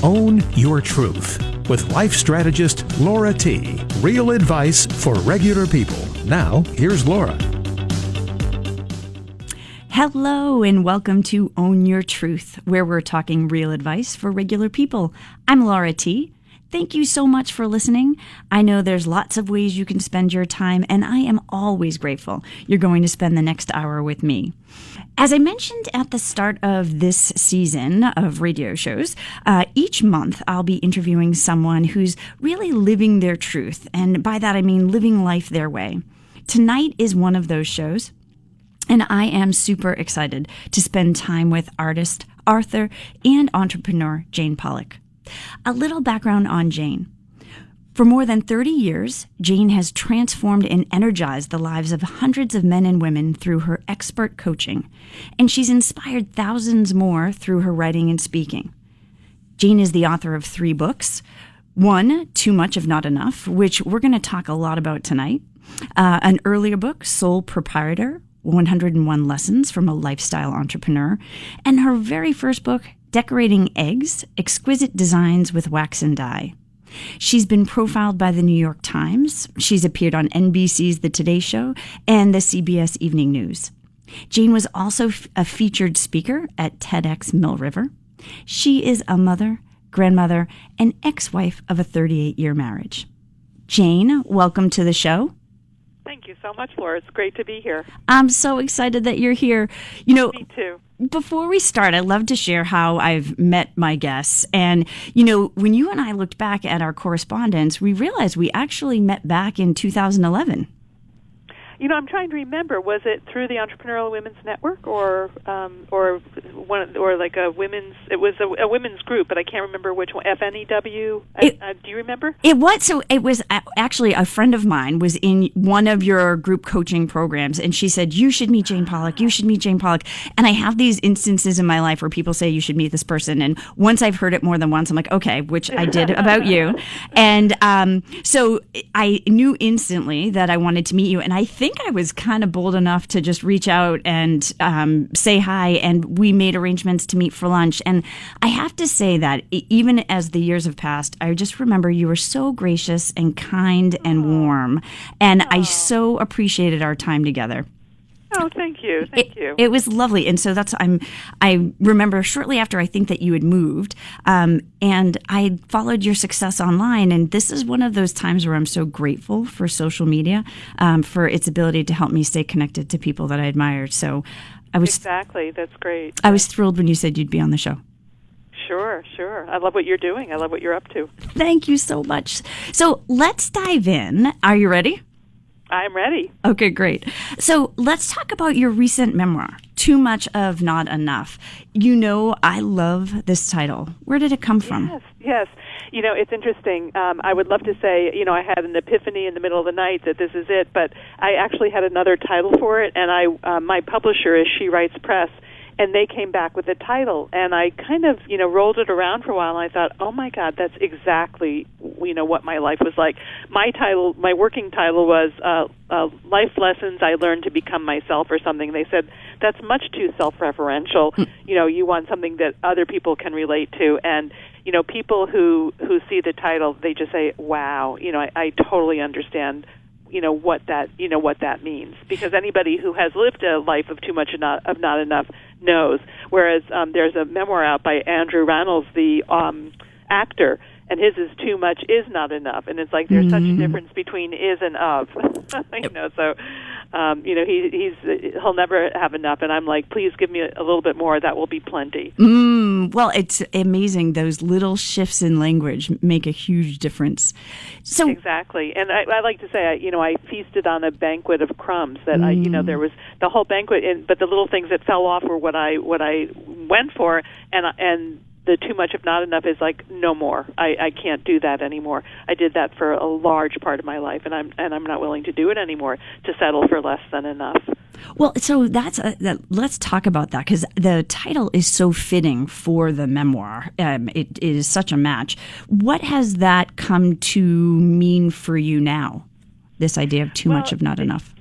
Own Your Truth with life strategist Laura T. Real advice for regular people. Now, here's Laura. Hello and welcome to Own Your Truth, where we're talking real advice for regular people. I'm Laura T. Thank you so much for listening. I know there's lots of ways you can spend your time, and I am always grateful you're going to spend the next hour with me. As I mentioned at the start of this season of radio shows, each month I'll be interviewing someone who's really living their truth, and by that I mean living life their way. Tonight is one of those shows. And I am super excited to spend time with artist, author, and entrepreneur Jane Pollak. A little background on Jane. For more than 30 years, Jane has transformed and energized the lives of hundreds of men and women through her expert coaching, and she's inspired thousands more through her writing and speaking. Jane is the author of 3 books. One, Too Much of Not Enough, which we're going to talk a lot about tonight. An earlier book, Sole Proprietor, 101 Lessons from a Lifestyle Entrepreneur, and her very first book, Decorating Eggs, Exquisite Designs with Wax and Dye. She's been profiled by the New York Times. She's appeared on NBC's The Today Show and the CBS Evening News. Jane was also a featured speaker at TEDx Mill River. She is a mother, grandmother, and ex-wife of a 38-year marriage. Jane, welcome to the show. Thank you so much, Laura. It's great to be here. I'm so excited that you're here. You know, me too. Before we start, I'd love to share how I've met my guests. And, you know, when you and I looked back at our correspondence, we realized we actually met back in 2011. You know, I'm trying to remember. Was it through the Entrepreneurial Women's Network, or like a women's? It was a women's group, but I can't remember which one. FNEW. Do you remember? It was. So it was actually a friend of mine was in one of your group coaching programs, and she said, "You should meet Jane Pollak. You should meet Jane Pollak." And I have these instances in my life where people say you should meet this person, and once I've heard it more than once, I'm like, okay, which I did about you, and so I knew instantly that I wanted to meet you, and I think I was kind of bold enough to just reach out and say hi, and we made arrangements to meet for lunch. And I have to say that even as the years have passed, I just remember you were so gracious and kind and warm, and I so appreciated our time together. Oh, thank you. Thank you. It was lovely. And so I remember shortly after I think that you had moved, and I followed your success online. And this is one of those times where I'm so grateful for social media, for its ability to help me stay connected to people that I admired. So I was exactly. That's great. I was thrilled when you said you'd be on the show. Sure. I love what you're doing. I love what you're up to. Thank you so much. So let's dive in. Are you ready? I'm ready. Okay, great. So let's talk about your recent memoir, Too Much of Not Enough. You know, I love this title. Where did it come from? Yes. You know, it's interesting. I would love to say, you know, I had an epiphany in the middle of the night that this is it, but I actually had another title for it, and my publisher is She Writes Press, and they came back with a title, and I kind of, you know, rolled it around for a while, and I thought, oh my God, that's exactly, you know, what my life was like. My working title was Life Lessons I Learned to Become Myself or something. They said, that's much too self-referential. You know, you want something that other people can relate to, and, you know, people who see the title, they just say, wow, you know, I totally understand what that means, because anybody who has lived a life of too much of not enough knows. Whereas there's a memoir out by Andrew Rannells, the actor, and his is Too Much Is Not Enough, and it's like there's such a difference between is and of. So he'll never have enough, and I'm like, please give me a little bit more. That will be plenty. Well, it's amazing. Those little shifts in language make a huge difference. So exactly, and I like to say, I feasted on a banquet of crumbs. That there was the whole banquet, but the little things that fell off were what I went for, and the too much of not enough is like no more. I can't do that anymore. I did that for a large part of my life, and I'm not willing to do it anymore, to settle for less than enough. Well, so let's talk about that, because the title is so fitting for the memoir. It is such a match. What has that come to mean for you now? This idea of too much of not enough.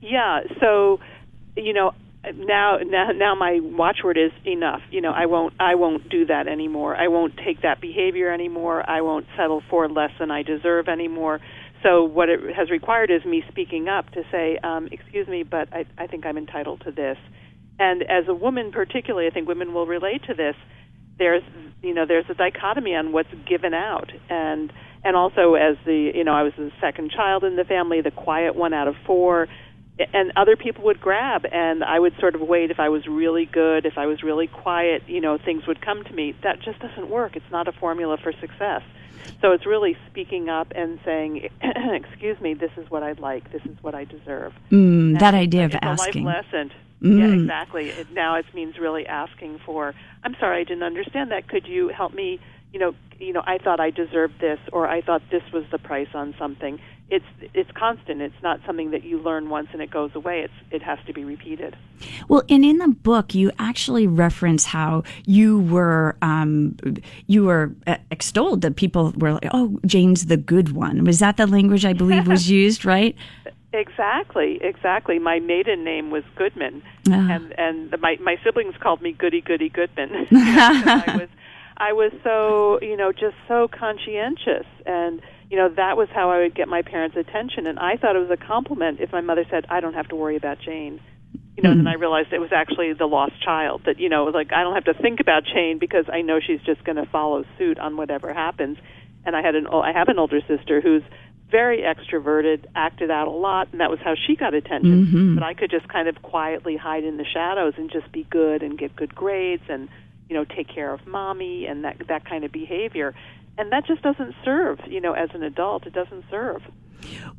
Yeah. So, now my watchword is enough. I won't do that anymore. I won't take that behavior anymore. I won't settle for less than I deserve anymore. So what it has required is me speaking up to say, excuse me, but I think I'm entitled to this. And as a woman particularly, I think women will relate to this. There's a dichotomy on what's given out, and also as I was the second child in the family, the quiet one out of 4, and other people would grab, and I would sort of wait. If I was really good, if I was really quiet, things would come to me. That just doesn't work. It's not a formula for success. So it's really speaking up and saying, excuse me, this is what I'd like, this is what I deserve. That idea of it's asking. It's a life lesson. Yeah, exactly. Now it means really asking for, I'm sorry, I didn't understand that. Could you help me? I thought I deserved this, or I thought this was the price on something. It's constant. It's not something that you learn once and it goes away. It has to be repeated. Well, and in the book, you actually reference how you were extolled. That people were like, "Oh, Jane's the good one." Was that the language I believe was used, right? Exactly. My maiden name was Goodman, and my siblings called me Goody Goody Goodman. I was so just so conscientious, and that was how I would get my parents' attention. And I thought it was a compliment if my mother said, "I don't have to worry about Jane." And then I realized it was actually the lost child. That like I don't have to think about Jane because I know she's just going to follow suit on whatever happens. And I have an older sister who's very extroverted, acted out a lot, and that was how she got attention. Mm-hmm. But I could just kind of quietly hide in the shadows and just be good and get good grades and take care of mommy and that kind of behavior. And that just doesn't serve, as an adult, it doesn't serve.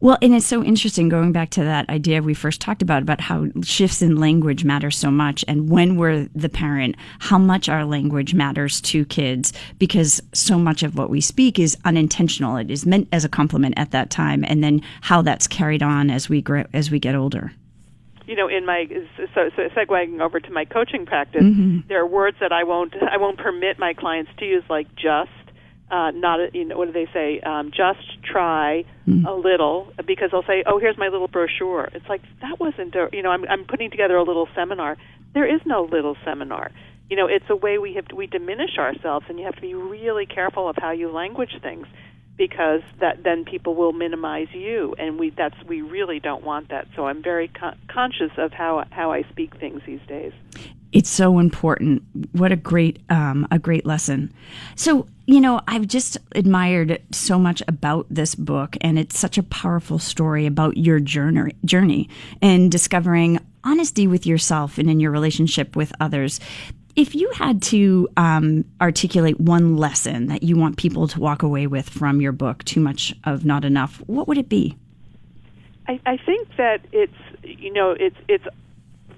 Well, and it's so interesting going back to that idea we first talked about how shifts in language matter so much, and when we're the parent, how much our language matters to kids, because so much of what we speak is unintentional. It is meant as a compliment at that time, and then how that's carried on as we get older. In my so segueing over to my coaching practice, there are words that I won't permit my clients to use, like just. Not what do they say? Just try a little, because they'll say, "Oh, here's my little brochure." It's like that wasn't. I'm putting together a little seminar. There is no little seminar. It's a way we diminish ourselves, and you have to be really careful of how you language things, because then people will minimize you, and we really don't want that. So I'm very conscious of how I speak things these days. It's so important. What a great lesson. So, I've just admired so much about this book, and it's such a powerful story about your journey and discovering honesty with yourself and in your relationship with others. If you had to articulate one lesson that you want people to walk away with from your book, Too Much of Not Enough, what would it be? I think that it's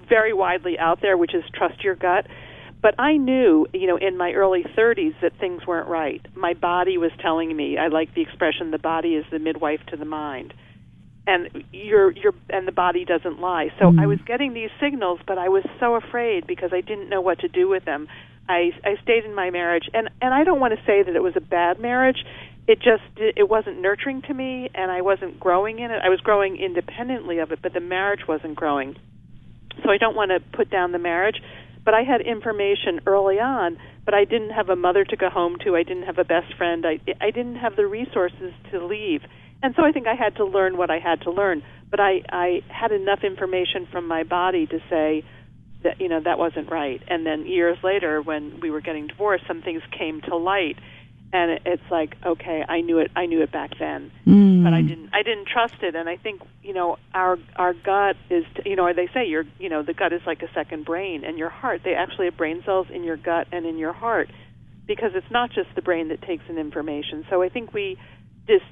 very widely out there, which is trust your gut. But I knew, in my early 30s that things weren't right. My body was telling me. I like the expression, the body is the midwife to the mind. And and the body doesn't lie. So I was getting these signals, but I was so afraid because I didn't know what to do with them. I stayed in my marriage, and I don't want to say that it was a bad marriage. It wasn't nurturing to me, and I wasn't growing in it. I was growing independently of it, but the marriage wasn't growing. So I don't want to put down the marriage, but I had information early on, but I didn't have a mother to go home to. I didn't have a best friend. I didn't have the resources to leave. And so I think I had to learn what I had to learn. But I had enough information from my body to say that, that wasn't right. And then years later, when we were getting divorced, some things came to light. And it's like, okay, I knew it back then, but I didn't trust it. And I think, our gut is, they say the gut is like a second brain, and your heart, they actually have brain cells in your gut and in your heart, because it's not just the brain that takes in information. So I think we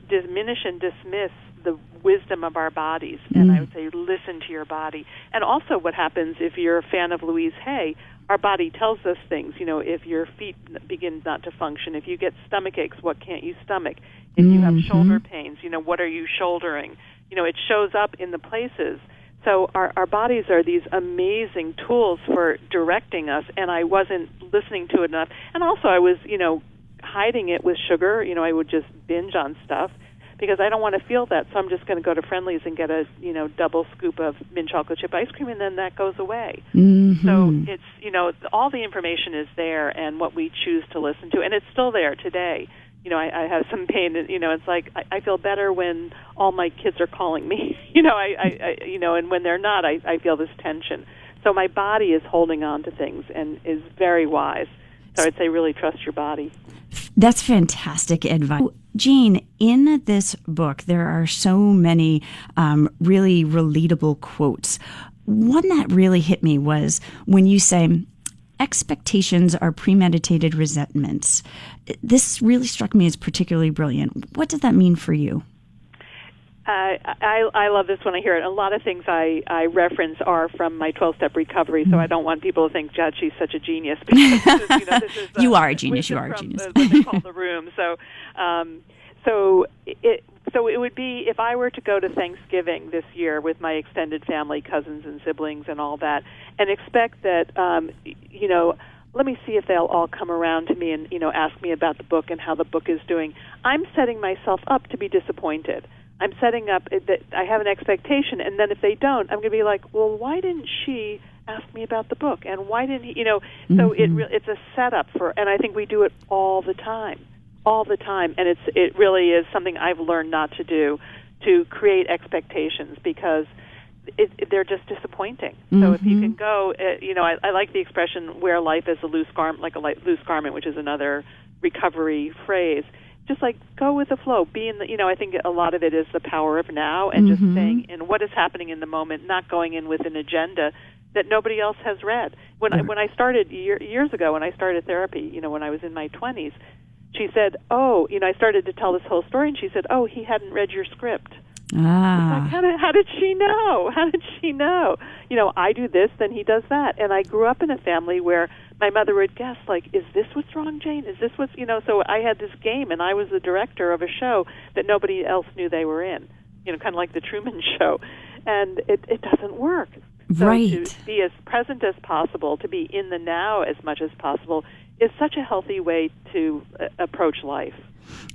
diminish and dismiss the wisdom of our bodies, and I would say listen to your body. And also what happens if you're a fan of Louise Hay, our body tells us things. If your feet begin not to function, if you get stomach aches, what can't you stomach? If you have shoulder pains, what are you shouldering? It shows up in the places. So our bodies are these amazing tools for directing us, and I wasn't listening to it enough. And also I was, hiding it with sugar. I would just binge on stuff because I don't want to feel that. So I'm just going to go to Friendly's and get a double scoop of mint chocolate chip ice cream, and then that goes away. Mm-hmm. So it's all the information is there, and what we choose to listen to, and it's still there today. I have some pain. It's like I feel better when all my kids are calling me. And when they're not, I feel this tension. So my body is holding on to things and is very wise. So I'd say really trust your body. That's fantastic advice. Jane, in this book, there are so many really relatable quotes. One that really hit me was when you say, expectations are premeditated resentments. This really struck me as particularly brilliant. What does that mean for you? I love this when I hear it. A lot of things I reference are from my 12-step recovery, so I don't want people to think, God, she's such a genius. Because this is, you are a genius. You are a genius. What they call the room. So it would be if I were to go to Thanksgiving this year with my extended family, cousins and siblings and all that, and expect that, let me see if they'll all come around to me and, ask me about the book and how the book is doing. I'm setting myself up to be disappointed. I'm setting up that I have an expectation, and then if they don't, I'm going to be like, well, why didn't she ask me about the book? And why didn't he, So it's a setup and I think we do it all the time. And it really is something I've learned not to do, to create expectations, because they're just disappointing. Mm-hmm. So if you can go, I like the expression "wear life as a loose garment," like a loose garment, which is another recovery phrase. Just like go with the flow. Be in the, I think a lot of it is the power of now, and just staying in what is happening in the moment, not going in with an agenda that nobody else has read. When I started years ago, when I started therapy, when I was in my 20s. She said, I started to tell this whole story, and she said, he hadn't read your script. Ah. Like, how did she know? How did she know? I do this, then he does that. And I grew up in a family where my mother would guess, like, is this what's wrong, Jane? Is this what's, so I had this game, and I was the director of a show that nobody else knew they were in, kind of like the Truman Show. And it doesn't work. So right. To be as present as possible, to be in the now as much as possible, is such a healthy way to approach life.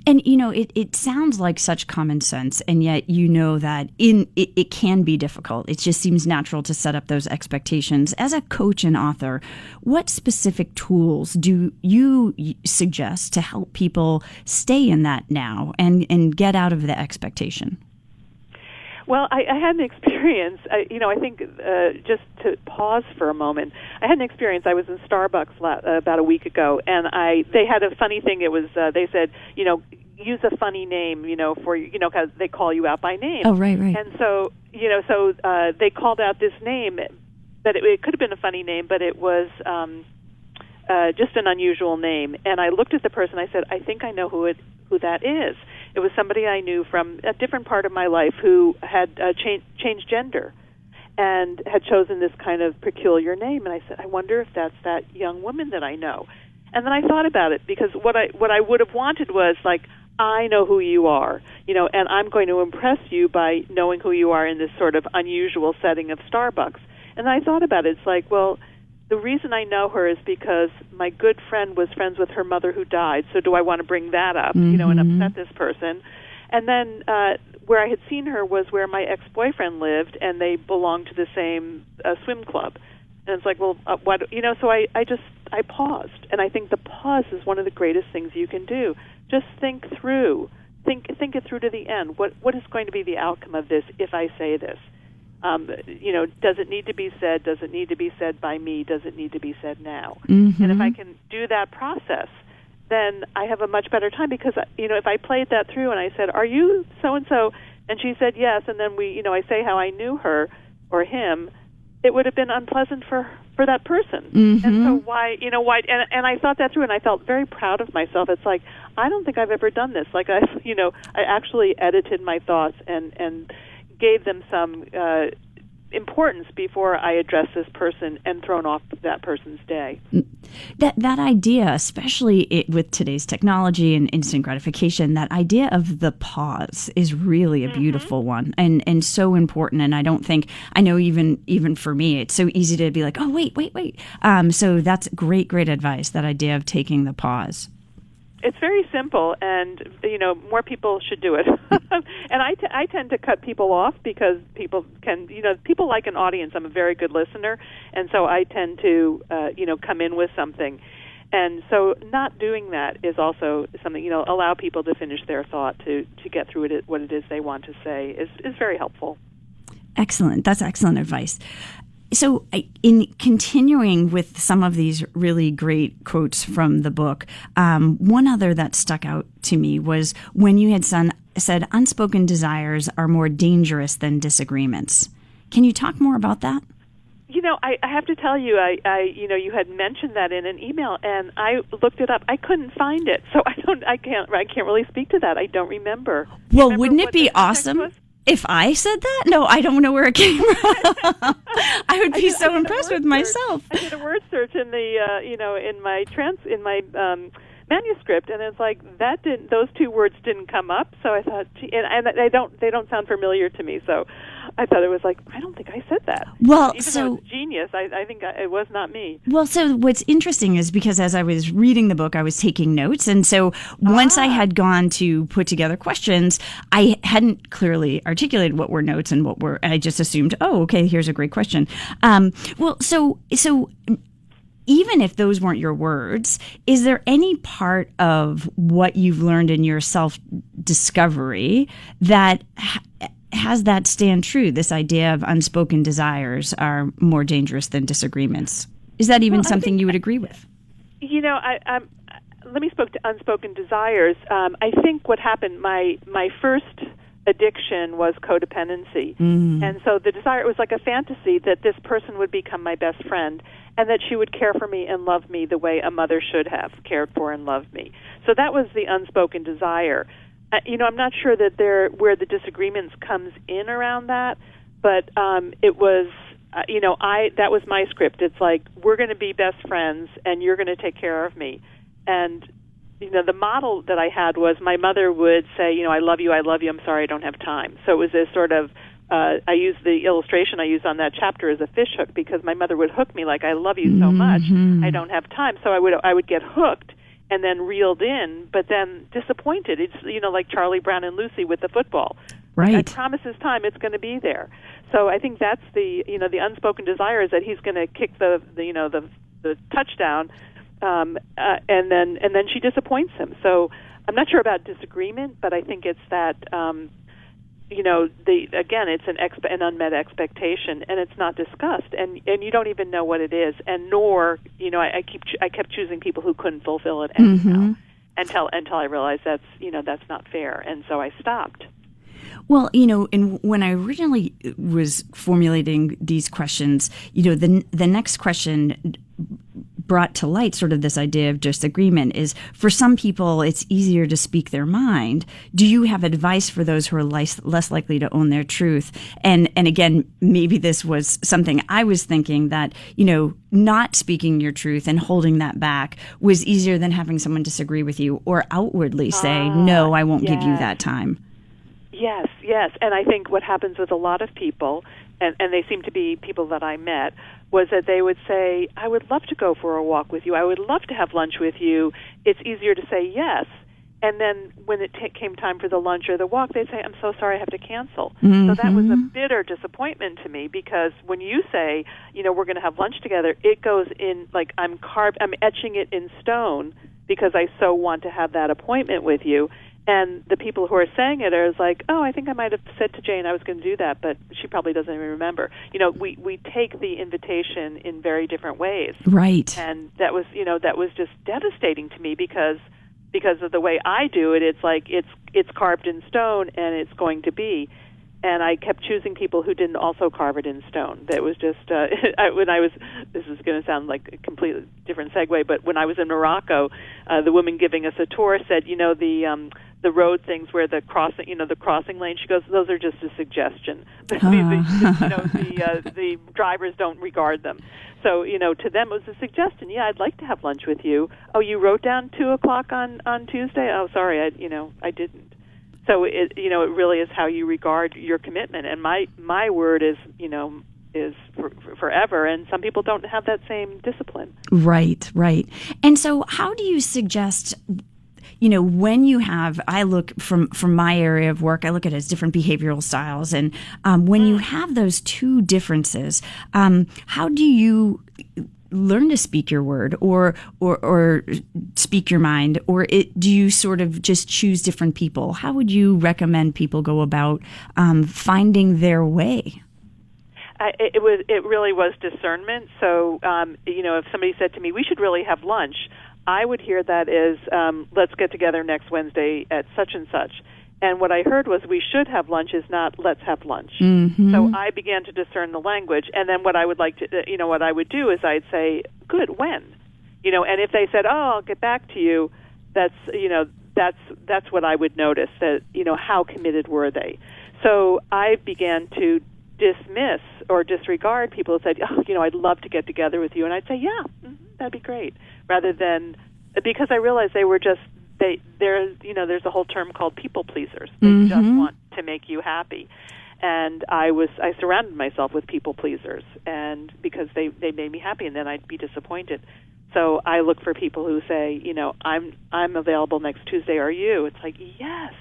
And, it sounds like such common sense, and yet that it can be difficult. It just seems natural to set up those expectations. As a coach and author, what specific tools do you suggest to help people stay in that now and get out of the expectation? Well, I had an experience, I think just to pause for a moment, I had an experience. I was in Starbucks about a week ago, and they had a funny thing. It was, they said, use a funny name, for, because they call you out by name. Oh, right. And so, they called out this name, but it could have been a funny name, but it was just an unusual name. And I looked at the person, I said, I think I know who that is. It was somebody I knew from a different part of my life who had changed gender and had chosen this kind of peculiar name. And I said, I wonder if that's that young woman that I know. And then I thought about it, because what I would have wanted was, like, I know who you are, and I'm going to impress you by knowing who you are in this sort of unusual setting of Starbucks. And I thought about it. It's like, well, the reason I know her is because my good friend was friends with her mother who died, so do I want to bring that up, and upset this person? And then where I had seen her was where my ex-boyfriend lived, and they belonged to the same swim club. And it's like, well, what, so I paused. And I think the pause is one of the greatest things you can do. Just think it through to the end. What is going to be the outcome of this if I say this? Does it need to be said? Does it need to be said by me? Does it need to be said now? Mm-hmm. And if I can do that process, then I have a much better time, because, if I played that through and I said, are you so-and-so? And she said yes, and then I say how I knew her or him, it would have been unpleasant for that person. Mm-hmm. And so why, and I thought that through, and I felt very proud of myself. It's like, I don't think I've ever done this. Like, I actually edited my thoughts and gave them some importance before I addressed this person and thrown off that person's day. That idea, especially with today's technology and instant gratification, that idea of the pause is really a beautiful one and so important. And I know even for me, it's so easy to be like, oh, wait. So that's great advice, that idea of taking the pause. it's very simple, and more people should do it. And I tend to cut people off because people like an audience. I'm a very good listener, and so I tend to come in with something. And so not doing that is also something, allow people to finish their thought, to get through what it is they want to say is very helpful. Excellent. That's excellent advice. So in continuing with some of these really great quotes from the book, one other that stuck out to me was when you had said unspoken desires are more dangerous than disagreements. Can you talk more about that? I have to tell you, you had mentioned that in an email, and I looked it up. I couldn't find it, so I can't really speak to that. I don't remember. Well, wouldn't it be awesome if I said that? No, I don't know where it came from. I would be so impressed with myself. I did a word search in the in my manuscript, and it's like those two words didn't come up. So I thought, and they don't sound familiar to me. So I thought it was like, I don't think I said that. Well, even though it's genius, I think it was not me. Well, so what's interesting is because as I was reading the book, I was taking notes, and so once I had gone to put together questions, I hadn't clearly articulated what were notes and what were. I just assumed, oh, okay, here's a great question. So. Even if those weren't your words, is there any part of what you've learned in your self-discovery that has that stand true, this idea of unspoken desires are more dangerous than disagreements? Is that even something you would agree with? Let me speak to unspoken desires. I think what happened, my first addiction was codependency. Mm-hmm. And so the desire, it was like a fantasy that this person would become my best friend and that she would care for me and love me the way a mother should have cared for and loved me. So that was the unspoken desire. I'm not sure that where the disagreements comes in around that, but it was, that was my script. It's like, we're going to be best friends and you're going to take care of me. And the model that I had was my mother would say, I love you, I'm sorry, I don't have time. So it was this sort of, I used the illustration I used on that chapter as a fish hook because my mother would hook me like, I love you so much, I don't have time. So I would get hooked and then reeled in, but then disappointed. It's, like Charlie Brown and Lucy with the football. Right. I promise this time it's going to be there. So I think that's the unspoken desire is that he's going to kick the touchdown. And then she disappoints him. So I'm not sure about disagreement, but I think it's that it's an unmet expectation, and it's not discussed, and you don't even know what it is, and nor I kept choosing people who couldn't fulfill it anyhow, until I realized that's not fair, and so I stopped. Well, and when I originally was formulating these questions, the next question brought to light sort of this idea of disagreement is, for some people, it's easier to speak their mind. Do you have advice for those who are less likely to own their truth? And again, maybe this was something I was thinking that, not speaking your truth and holding that back was easier than having someone disagree with you or outwardly say, no, I won't give you that time. Yes. And I think what happens with a lot of people, and they seem to be people that I met, was that they would say, I would love to go for a walk with you. I would love to have lunch with you. It's easier to say yes. And then when it came time for the lunch or the walk, they'd say, I'm so sorry, I have to cancel. Mm-hmm. So that was a bitter disappointment to me because when you say, we're going to have lunch together, it goes in like I'm etching it in stone because I so want to have that appointment with you. And the people who are saying it are like, oh, I think I might have said to Jane I was going to do that, but she probably doesn't even remember. We take the invitation in very different ways. Right. And that was just devastating to me because of the way I do it. It's like it's carved in stone and it's going to be. And I kept choosing people who didn't also carve it in stone. That was just when I was. This is going to sound like a completely different segue, but when I was in Morocco, the woman giving us a tour said, the road things where the crossing lane. She goes, those are just a suggestion. The drivers don't regard them. So to them it was a suggestion. Yeah, I'd like to have lunch with you. Oh, you wrote down 2:00 on Tuesday. Oh, sorry, I didn't. So it really is how you regard your commitment, and my word is forever, and some people don't have that same discipline. Right. And so how do you suggest, when you have, I look from my area of work, I look at it as different behavioral styles. And when you have those two differences, how do you learn to speak your word or speak your mind, or do you sort of just choose different people? How would you recommend people go about finding their way? It really was discernment. So, if somebody said to me, we should really have lunch, I would hear that as, let's get together next Wednesday at such and such. And what I heard was we should have lunch is not let's have lunch. Mm-hmm. So I began to discern the language. And then what I would like to, what I would do is I'd say, good, when? And if they said, oh, I'll get back to you, that's what I would notice, that, how committed were they? So I began to dismiss or disregard people who said, oh, I'd love to get together with you. And I'd say, yeah, that'd be great. Rather than, because I realized they were just, there's a whole term called people pleasers. They just want to make you happy. And I surrounded myself with people pleasers, and because they made me happy, and then I'd be disappointed. So I look for people who say, I'm available next Tuesday. Are you? It's like, yes.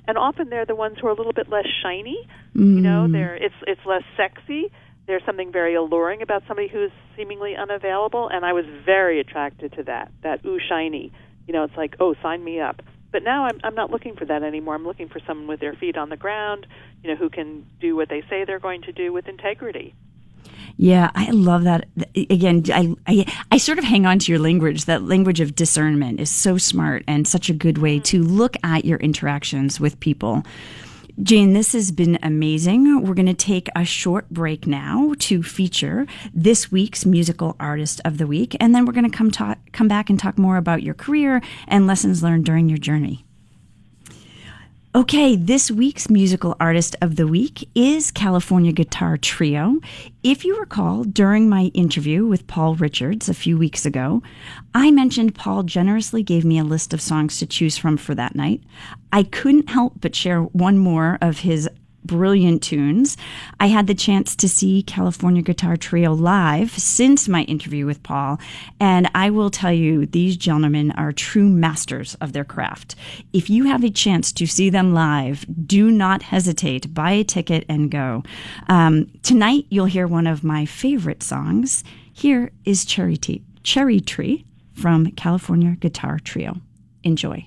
And often they're the ones who are a little bit less shiny. It's less sexy. There's something very alluring about somebody who's seemingly unavailable, and I was very attracted to that ooh, shiny. It's like, oh, sign me up. But now I'm not looking for that anymore. I'm looking for someone with their feet on the ground, who can do what they say they're going to do with integrity. Yeah, I love that. Again, I sort of hang on to your language. That language of discernment is so smart and such a good way to look at your interactions with people. Jane, this has been amazing. We're going to take a short break now to feature this week's Musical Artist of the Week, and then we're going to come back and talk more about your career and lessons learned during your journey. Okay, this week's Musical Artist of the Week is California Guitar Trio. If you recall, during my interview with Paul Richards a few weeks ago, I mentioned Paul generously gave me a list of songs to choose from for that night. I couldn't help but share one more of his brilliant tunes. I had the chance to see California Guitar Trio live since my interview with Paul, and I will tell you, these gentlemen are true masters of their craft. If you have a chance to see them live, do not hesitate. Buy a ticket and go. Tonight, you'll hear one of my favorite songs. Here is Cherry Tree from California Guitar Trio. Enjoy.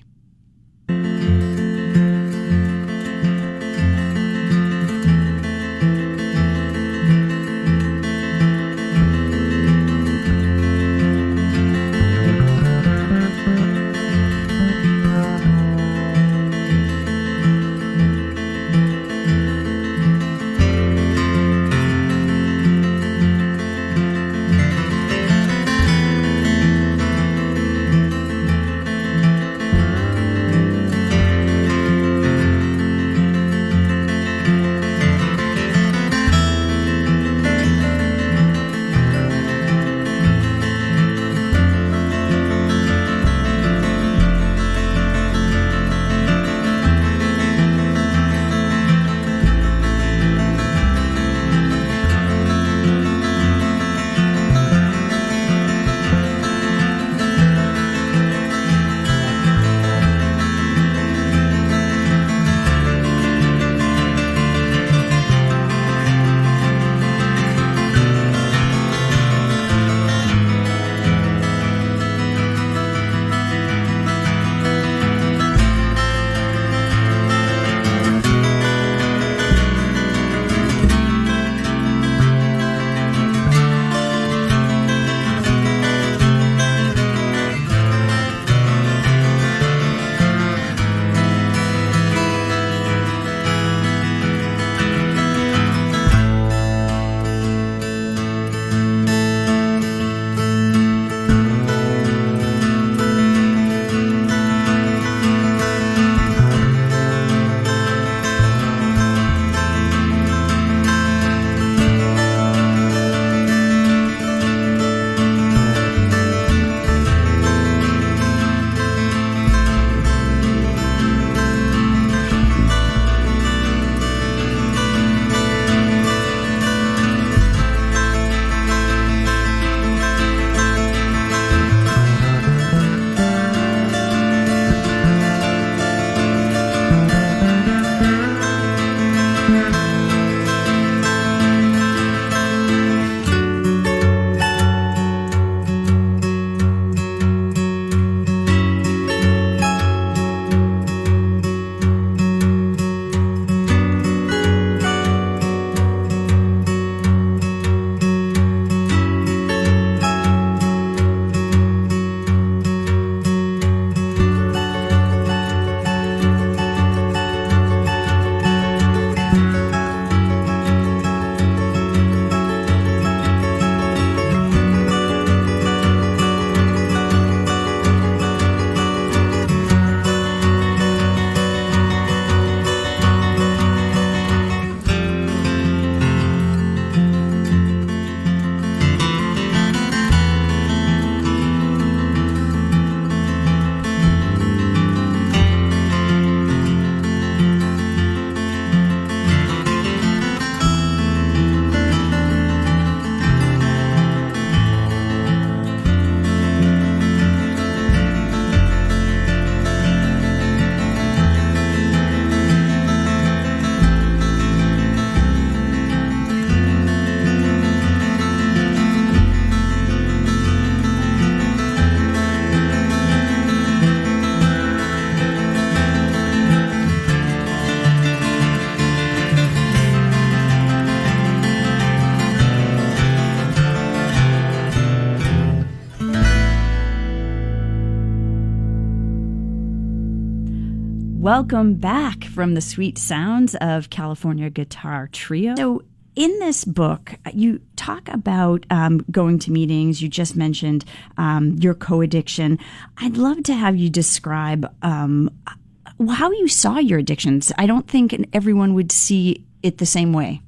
Welcome back from the sweet sounds of California Guitar Trio. So in this book, you talk about going to meetings. You just mentioned your co-addiction. I'd love to have you describe how you saw your addictions. I don't think everyone would see it the same way.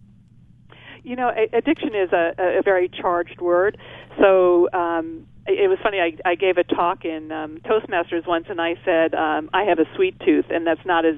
You know, addiction is a very charged word. So it was funny. I gave a talk in Toastmasters once, and I said I have a sweet tooth, and that's not as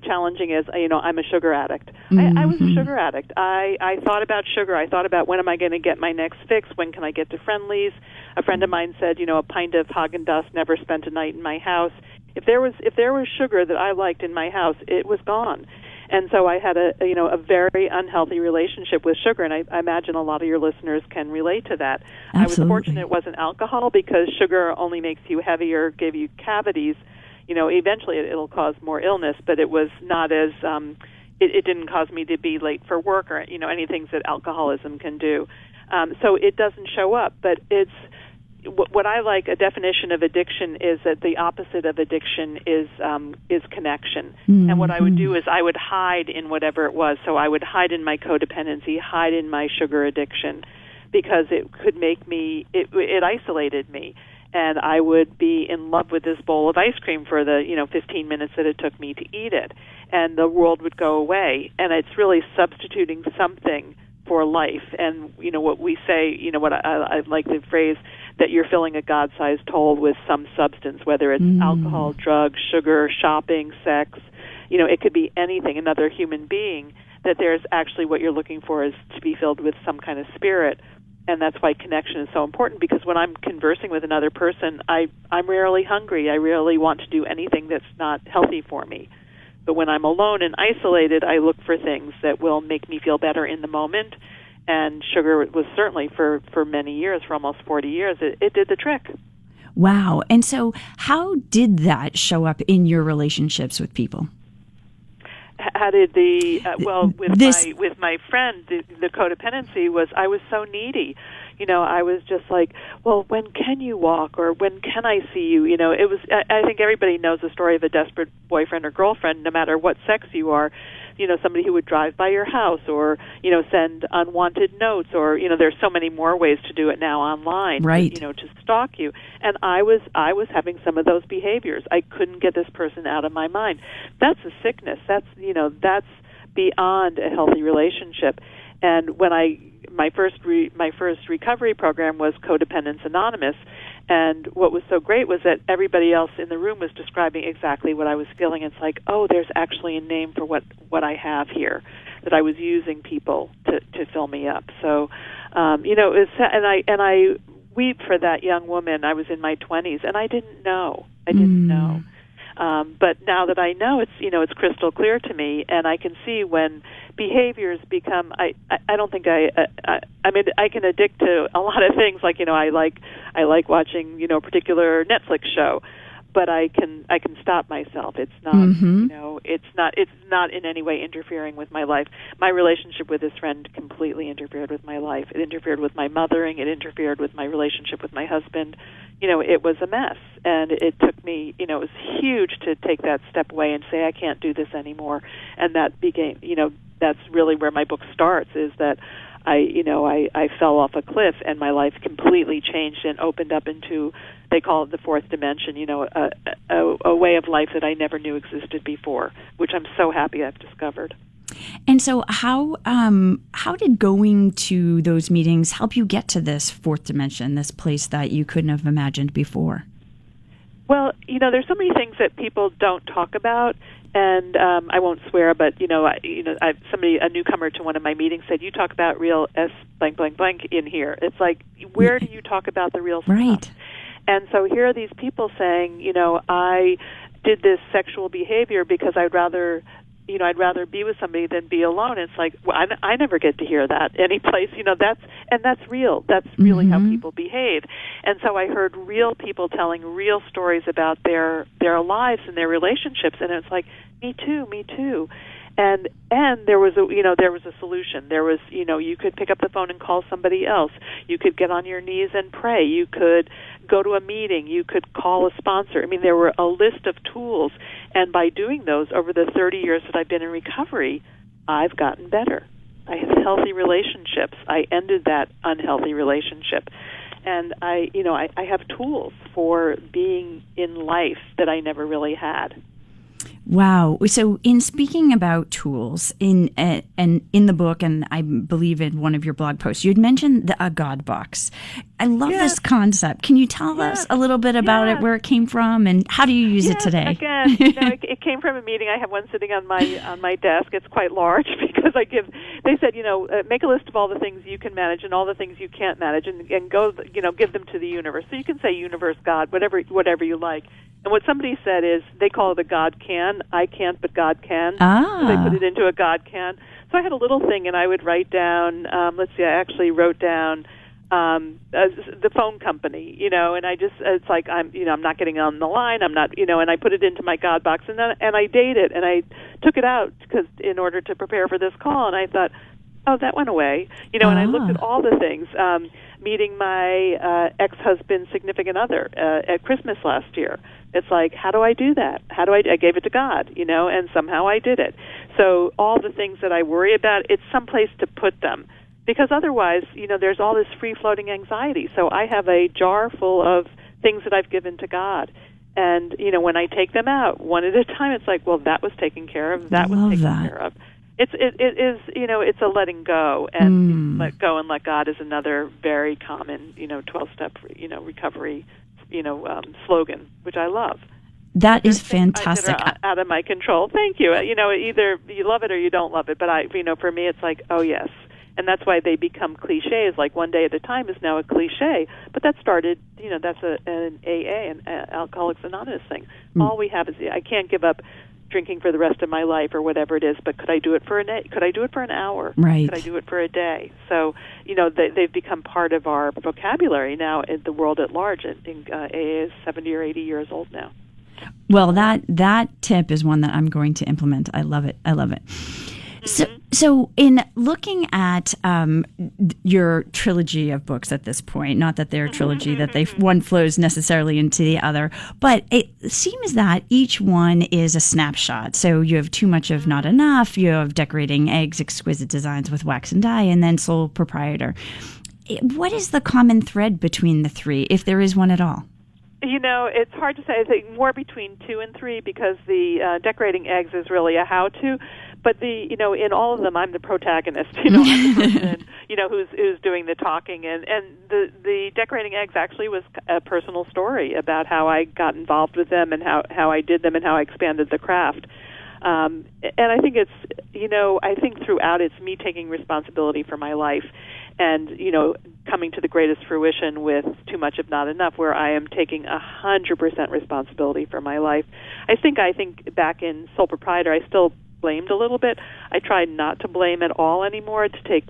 challenging as I'm a sugar addict. I was a sugar addict. I thought about sugar. I thought about when am I going to get my next fix? When can I get to Friendly's? A friend of mine said, a pint of Haagen-Dazs never spent a night in my house. If there was sugar that I liked in my house, it was gone. And so I had a very unhealthy relationship with sugar, and I imagine a lot of your listeners can relate to that. Absolutely. I was fortunate it wasn't alcohol, because sugar only makes you heavier, give you cavities. Eventually it'll cause more illness, but it was not as it didn't cause me to be late for work or any things that alcoholism can do. So it doesn't show up, but it's what I like. A definition of addiction is that the opposite of addiction is connection. Mm-hmm. And what I would do is I would hide in whatever it was. So I would hide in my codependency, hide in my sugar addiction, because it could make me, it isolated me. And I would be in love with this bowl of ice cream for the 15 minutes that it took me to eat it, and the world would go away. And it's really substituting something for life. And what we say, what I like the phrase that you're filling a God-sized hole with some substance, whether it's alcohol, drugs, sugar, shopping, sex. It could be anything, another human being. That there's actually what you're looking for is to be filled with some kind of spirit. And that's why connection is so important, because when I'm conversing with another person, I'm rarely hungry. I rarely want to do anything that's not healthy for me. But when I'm alone and isolated, I look for things that will make me feel better in the moment. And sugar was certainly, for many years, for almost 40 years, it did the trick. Wow. And so how did that show up in your relationships with people? How did with my friend, the codependency was I was so needy. I was just like, well, when can you walk, or when can I see you? It was. I think everybody knows the story of a desperate boyfriend or girlfriend, no matter what sex you are. Somebody who would drive by your house, or send unwanted notes, or there's so many more ways to do it now online. Right. To stalk you. And I was having some of those behaviors. I couldn't get this person out of my mind. That's a sickness. That's beyond a healthy relationship. And when my first recovery program was Codependence Anonymous, and what was so great was that everybody else in the room was describing exactly what I was feeling. It's like, oh, there's actually a name for what I have here, that I was using people to fill me up. So, it was, and I weep for that young woman. I was in my 20s, and I didn't know. But now that I know, it's crystal clear to me, and I can see when behaviors become. I don't think I mean, I can addict to a lot of things. Like I like watching a particular Netflix show, but I can stop myself. It's not it's not in any way interfering with my life. My relationship with this friend completely interfered with my life. It interfered with my mothering. It interfered with my relationship with my husband. It was a mess, and it took me. It was huge to take that step away and say I can't do this anymore. And that became. That's really where my book starts. Is that I fell off a cliff, and my life completely changed and opened up into, they call it the fourth dimension, a way of life that I never knew existed before, which I'm so happy I've discovered. And so how did going to those meetings help you get to this fourth dimension, this place that you couldn't have imagined before? Well, there's so many things that people don't talk about. And I won't swear, but a newcomer to one of my meetings said, "You talk about real S blank blank blank in here." It's like, where do you talk about the real stuff? Right. And so here are these people saying, I did this sexual behavior because I'd rather be with somebody than be alone. It's like, well, I never get to hear that any place. That's real. That's really how people behave. And so I heard real people telling real stories about their lives and their relationships, and it's like, me too. and there was a solution. There was, you could pick up the phone and call somebody else. You could get on your knees and pray. You could go to a meeting. You could call a sponsor. I mean, there were a list of tools, and by doing those over the 30 years that I've been in recovery, I've gotten better. I have healthy relationships. I ended that unhealthy relationship. And I have tools for being in life that I never really had. Wow. So in speaking about tools in the book, and I believe in one of your blog posts, you had mentioned a God box. I love this concept. Can you tell us a little bit about it, where it came from, and how do you use it today? Again, it came from a meeting. I have one sitting on my desk. It's quite large because they said, make a list of all the things you can manage and all the things you can't manage, and go, give them to the universe. So you can say universe, God, whatever you like. And what somebody said is, they call it a God can. I can't, but God can. So they put it into a God can. So I had a little thing, and I would write down, I actually wrote down the phone company, and it's like, I'm not getting on the line, I'm not, and I put it into my God box, and I dated, and I took it out in order to prepare for this call, and I thought, oh, that went away, and I looked at all the things, meeting my ex-husband's significant other at Christmas last year. It's like, how do I do that? I gave it to God, and somehow I did it. So all the things that I worry about, it's someplace to put them. Because otherwise, there's all this free-floating anxiety. So I have a jar full of things that I've given to God. And, when I take them out, one at a time, it's like, well, that was taken care of. That was taken care of. It is, it's a letting go. And let go and let God is another very common, 12-step, recovery, slogan, which I love. That is fantastic. Out of my control. Thank you. Either you love it or you don't love it. But for me, it's like, oh yes. And that's why they become cliches. Like one day at a time is now a cliche. But that started, that's an AA, an Alcoholics Anonymous thing. All we have is, I can't give up drinking for the rest of my life or whatever it is. But could I do it for could I do it for an hour? Right. Could I do it for a day? So, they've become part of our vocabulary now in the world at large. I think AA is 70 or 80 years old now. Well, that tip is one that I'm going to implement. I love it. So in looking at your trilogy of books at this point, not that they're a trilogy, that one flows necessarily into the other, but it seems that each one is a snapshot. So you have Too Much of Not Enough, you have Decorating Eggs, Exquisite Designs with Wax and Dye, and then Sole Proprietor. What is the common thread between the three, if there is one at all? It's hard to say. I think more between 2 and 3, because the Decorating Eggs is really a how-to. But in all of them, I'm the protagonist. I'm the person, who's doing the talking. And the Decorating Eggs actually was a personal story about how I got involved with them and how I did them and how I expanded the craft. And I think I think throughout it's me taking responsibility for my life and, coming to the greatest fruition with Too Much of Not Enough, where I am taking 100% responsibility for my life. I think back in Sole Proprietor, I still blamed a little bit. I tried not to blame at all anymore, to take,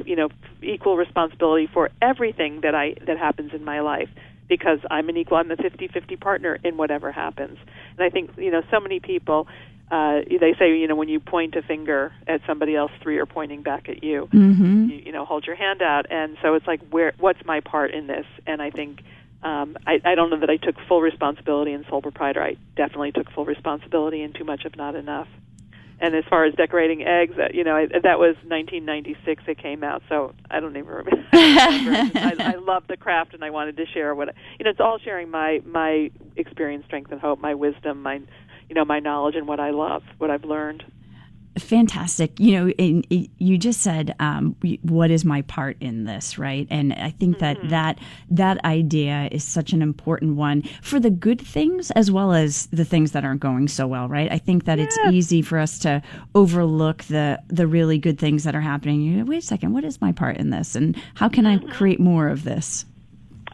equal responsibility for everything that happens in my life, because I'm a 50-50 partner in whatever happens. And I think, so many people, they say, when you point a finger at somebody else, 3 are pointing back at you. Mm-hmm. You hold your hand out. And so it's like, what's my part in this? And I think, I don't know that I took full responsibility in Sole Proprietor. I definitely took full responsibility in Too Much of Not Enough. And as far as Decorating Eggs, that was 1996 it came out, so I don't even remember. I love the craft, and I wanted to share it's all sharing my experience, strength, and hope, my wisdom, my knowledge, and what I love, what I've learned. Fantastic. You just said, what is my part in this, right? And I think that idea is such an important one for the good things as well as the things that aren't going so well, right? I think that it's easy for us to overlook the really good things that are happening. Wait a second, what is my part in this? And how can I create more of this?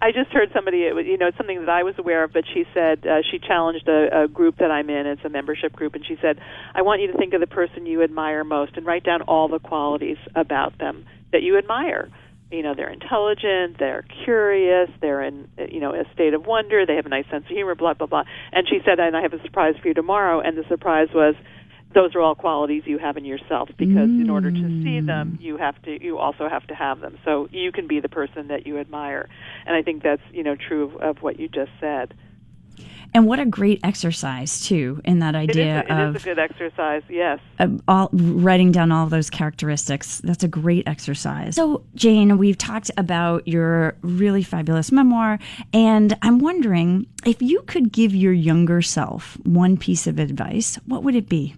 I just heard somebody, it's something that I was aware of, but she said, she challenged a group that I'm in. It's a membership group, and she said, I want you to think of the person you admire most and write down all the qualities about them that you admire. They're intelligent, they're curious, they're in, a state of wonder, they have a nice sense of humor, blah, blah, blah. And she said, and I have a surprise for you tomorrow, and the surprise was, those are all qualities you have in yourself, because in order to see them, you also have to have them. So you can be the person that you admire. And I think that's, true of what you just said. And what a great exercise, too, in that idea it is a good exercise, yes. Writing down all those characteristics. That's a great exercise. So, Jane, we've talked about your really fabulous memoir, and I'm wondering if you could give your younger self one piece of advice, what would it be?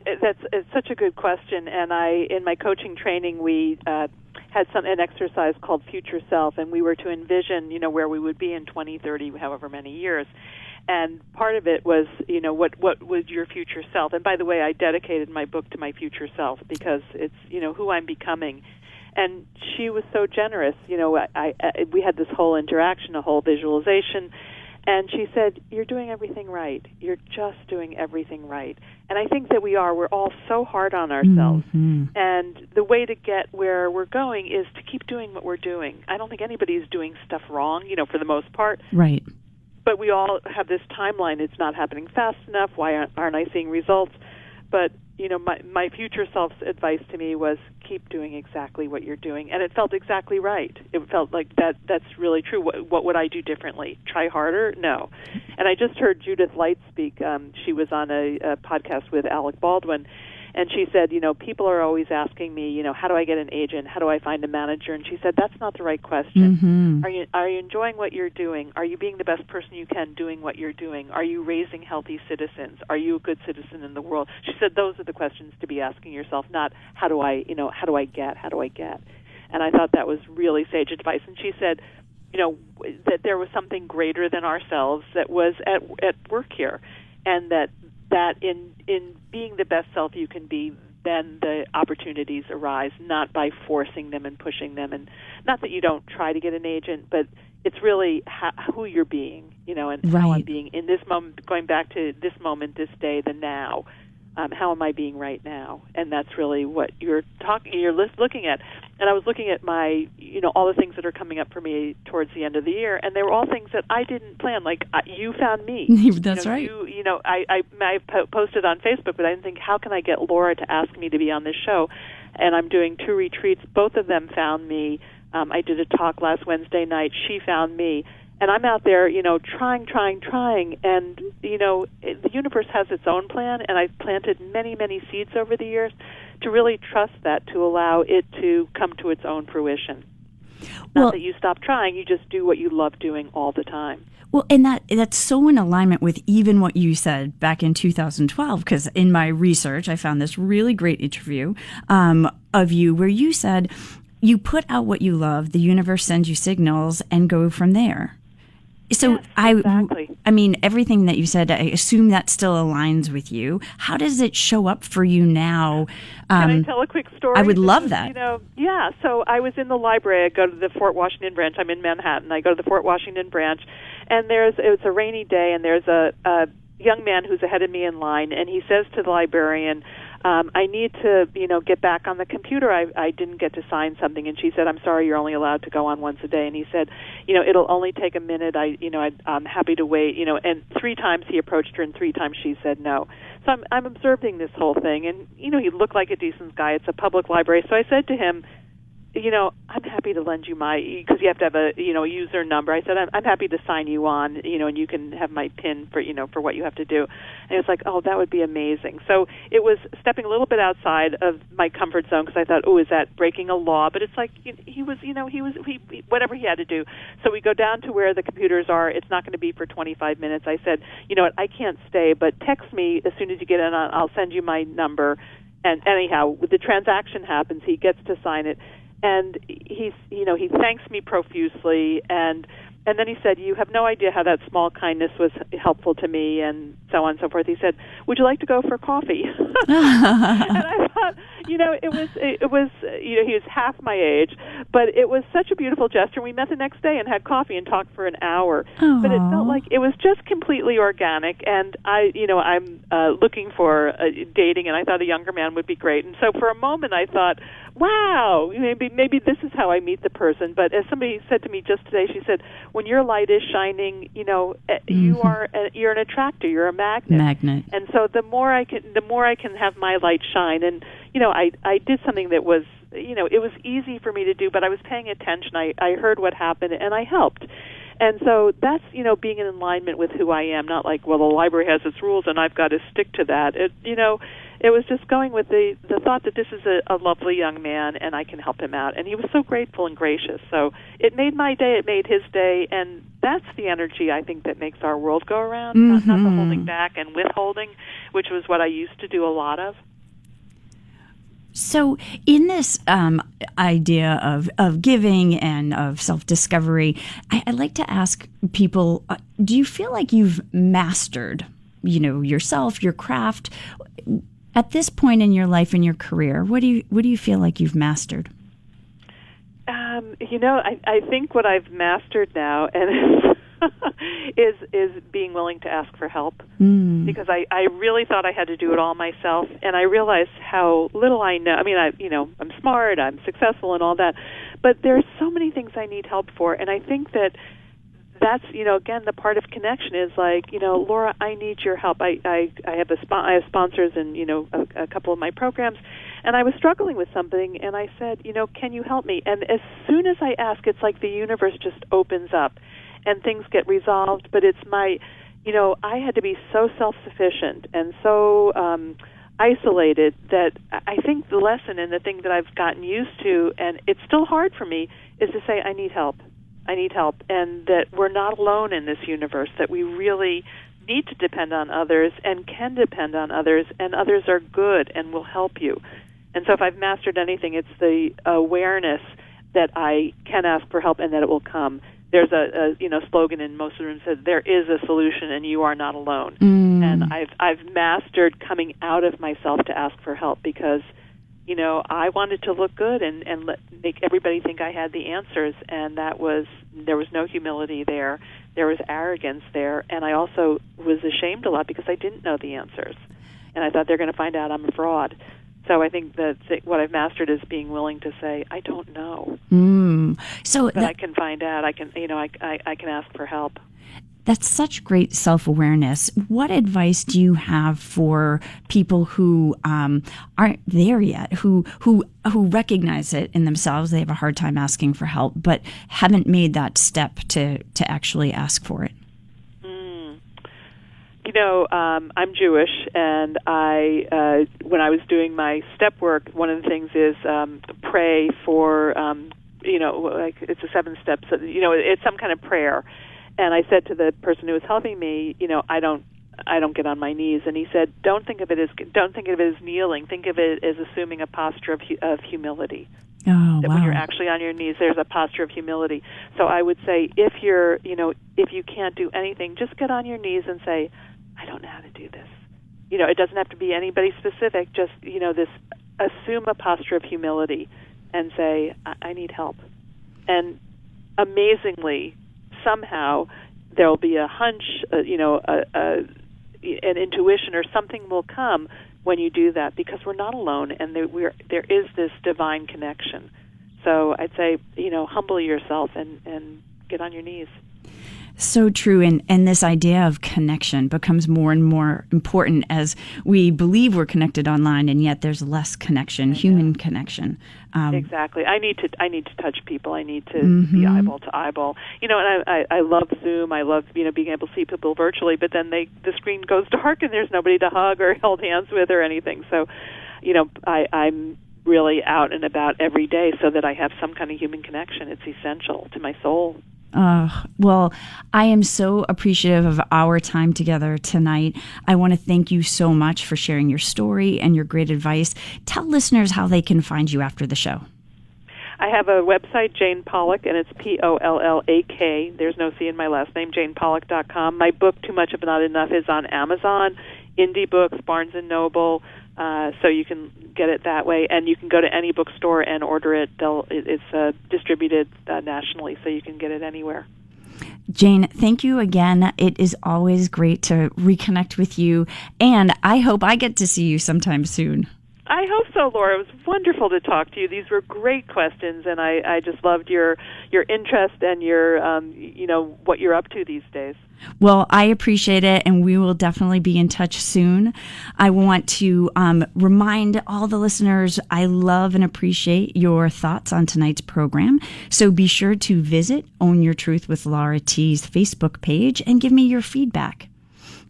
It's such a good question, and in my coaching training, we had an exercise called Future Self, and we were to envision, where we would be in 20, 30, however many years. And part of it was, what was your future self? And by the way, I dedicated my book to my future self because it's, who I'm becoming. And she was so generous. We had this whole interaction, a whole visualization. And she said, you're doing everything right. You're just doing everything right. And I think that we're all so hard on ourselves. Mm-hmm. And the way to get where we're going is to keep doing what we're doing. I don't think anybody's doing stuff wrong, for the most part. Right. But we all have this timeline. It's not happening fast enough. Why aren't I seeing results? But, my future self's advice to me was keep doing exactly what you're doing. And it felt exactly right. It felt like that's really true. What would I do differently? Try harder? No. And I just heard Judith Light speak. She was on a podcast with Alec Baldwin. And she said, people are always asking me, how do I get an agent? How do I find a manager? And she said, that's not the right question. Mm-hmm. Are you enjoying what you're doing? Are you being the best person you can doing what you're doing? Are you raising healthy citizens? Are you a good citizen in the world? She said those are the questions to be asking yourself, not how do I get? And I thought that was really sage advice. And she said, that there was something greater than ourselves that was at work here, and that in being the best self you can be, then the opportunities arise, not by forcing them and pushing them. And not that you don't try to get an agent, but it's really who you're being, and how I'm being in this moment, going back to this moment, this day, the now. How am I being right now? And that's really what you're looking at. And I was looking at my, all the things that are coming up for me towards the end of the year, and they were all things that I didn't plan. Like you found me. That's right. I posted on Facebook, but I didn't think, how can I get Laura to ask me to be on this show? And I'm doing 2 retreats. Both of them found me. I did a talk last Wednesday night. She found me. And I'm out there, trying, and, the universe has its own plan, and I've planted many, many seeds over the years to really trust that, to allow it to come to its own fruition. Not that you stop trying, you just do what you love doing all the time. Well, and that's so in alignment with even what you said back in 2012, because in my research, I found this really great interview of you where you said, you put out what you love, the universe sends you signals, and go from there. So yes, exactly. I mean, everything that you said, I assume that still aligns with you. How does it show up for you now? Can I tell a quick story? I would love that. Yeah. So I was in the library. I go to the Fort Washington branch. I'm in Manhattan. I go to the Fort Washington branch, and it's a rainy day, and there's a young man who's ahead of me in line, and he says to the librarian, I need to, get back on the computer. I didn't get to sign something. And she said, I'm sorry, you're only allowed to go on once a day. And he said, it'll only take a minute. I'm happy to wait, and 3 times he approached her and 3 times she said no. So I'm observing this whole thing. And, he looked like a decent guy. It's a public library. So I said to him, I'm happy to lend you because you have to have a user number. I said, I'm happy to sign you on, and you can have my PIN for what you have to do. And it's like, oh, that would be amazing. So it was stepping a little bit outside of my comfort zone, because I thought, oh, is that breaking a law? But it's like he whatever he had to do. So we go down to where the computers are. It's not going to be for 25 minutes. I said, what, I can't stay, but text me as soon as you get in. I'll send you my number. And anyhow, the transaction happens. He gets to sign it. And he thanks me profusely, and then he said, you have no idea how that small kindness was helpful to me, and so on and so forth. He said, would you like to go for coffee? And I thought, it was he was half my age, but it was such a beautiful gesture. We met the next day and had coffee and talked for an hour. Aww. But it felt like it was just completely organic, and I'm looking for dating, and I thought a younger man would be great. And so for a moment I thought, wow, maybe this is how I meet the person. But as somebody said to me just today, she said, when your light is shining, you're an attractor, you're a magnet. And so the more I can have my light shine. And I did something that was, it was easy for me to do, but I was paying attention. I heard what happened, and I helped. And so that's, being in alignment with who I am, not like, well, the library has its rules and I've got to stick to that. It was just going with the thought that this is a lovely young man and I can help him out. And he was so grateful and gracious. So it made my day, it made his day, and that's the energy I think that makes our world go around, not the holding back and withholding, which was what I used to do a lot of. So in this idea of giving and of self-discovery, I'd like to ask people, do you feel like you've mastered, yourself, your craft? At this point in your life and your career, what do you feel like you've mastered? I think what I've mastered now and is being willing to ask for help, because I really thought I had to do it all myself, and I realized how little I know. I mean, I'm smart, I'm successful, and all that, but there's so many things I need help for, and I think that's again, the part of connection is like, Laura, I need your help. I have sponsors in a couple of my programs, and I was struggling with something, and I said, can you help me? And as soon as I ask, it's like the universe just opens up, and things get resolved. But it's my, I had to be so self-sufficient and so isolated that I think the lesson and the thing that I've gotten used to, and it's still hard for me, is to say, I need help, and that we're not alone in this universe, that we really need to depend on others and can depend on others, and others are good and will help you. And so if I've mastered anything, it's the awareness that I can ask for help and that it will come. There's a slogan in most of the rooms that there is a solution and you are not alone. And I've mastered coming out of myself to ask for help because I wanted to look good and make everybody think I had the answers, and there was no humility there. There was arrogance there, and I also was ashamed a lot because I didn't know the answers, and I thought they're going to find out I'm a fraud. So I think that what I've mastered is being willing to say, I don't know, but I can find out. I can, I can ask for help. That's such great self-awareness. What advice do you have for people who aren't there yet, who recognize it in themselves? They have a hard time asking for help, but haven't made that step to actually ask for it. I'm Jewish, and when I was doing my step work, one of the things is pray for, like it's a 7 steps. It's some kind of prayer. And I said to the person who was helping me, I don't get on my knees. And he said, don't think of it as kneeling. Think of it as assuming a posture of humility. Oh, that wow. When you're actually on your knees, there's a posture of humility. So I would say, if you can't do anything, just get on your knees and say, I don't know how to do this. It doesn't have to be anybody specific. Just assume a posture of humility and say, I need help. And amazingly, somehow there'll be a hunch, an intuition or something will come when you do that, because we're not alone and there is this divine connection. So I'd say, humble yourself and get on your knees. So true. And this idea of connection becomes more and more important as we believe we're connected online, and yet there's less connection, human connection. Exactly. I need to touch people. I need to be eyeball to eyeball. And I love Zoom. I love being able to see people virtually. But then the screen goes dark and there's nobody to hug or hold hands with or anything. So, I'm really out and about every day so that I have some kind of human connection. It's essential to my soul. Well, I am so appreciative of our time together tonight. I want to thank you so much for sharing your story and your great advice. Tell listeners how they can find you after the show. I have a website, Jane Pollak, and it's Pollak. There's no C in my last name, janepollak.com. My book, Too Much of Not Enough, is on Amazon, Indie Books, Barnes & Noble, so you can get it that way. And you can go to any bookstore and order it. It's distributed nationally, so you can get it anywhere. Jane, thank you again. It is always great to reconnect with you, and I hope I get to see you sometime soon. I hope so, Laura. It was wonderful to talk to you. These were great questions, and I just loved your interest and your what you're up to these days. Well, I appreciate it, and we will definitely be in touch soon. I want to remind all the listeners I love and appreciate your thoughts on tonight's program. So be sure to visit Own Your Truth with Laura T's Facebook page and give me your feedback.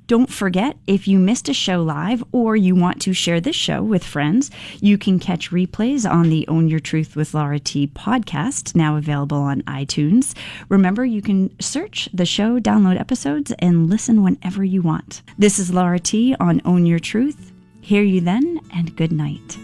Don't forget, if you missed a show live or you want to share this show with friends, you can catch replays on the Own Your Truth with Laura T podcast, now available on iTunes. Remember, you can search the show, download episodes, and listen whenever you want. This is Laura T on Own Your Truth. Hear you then, and good night.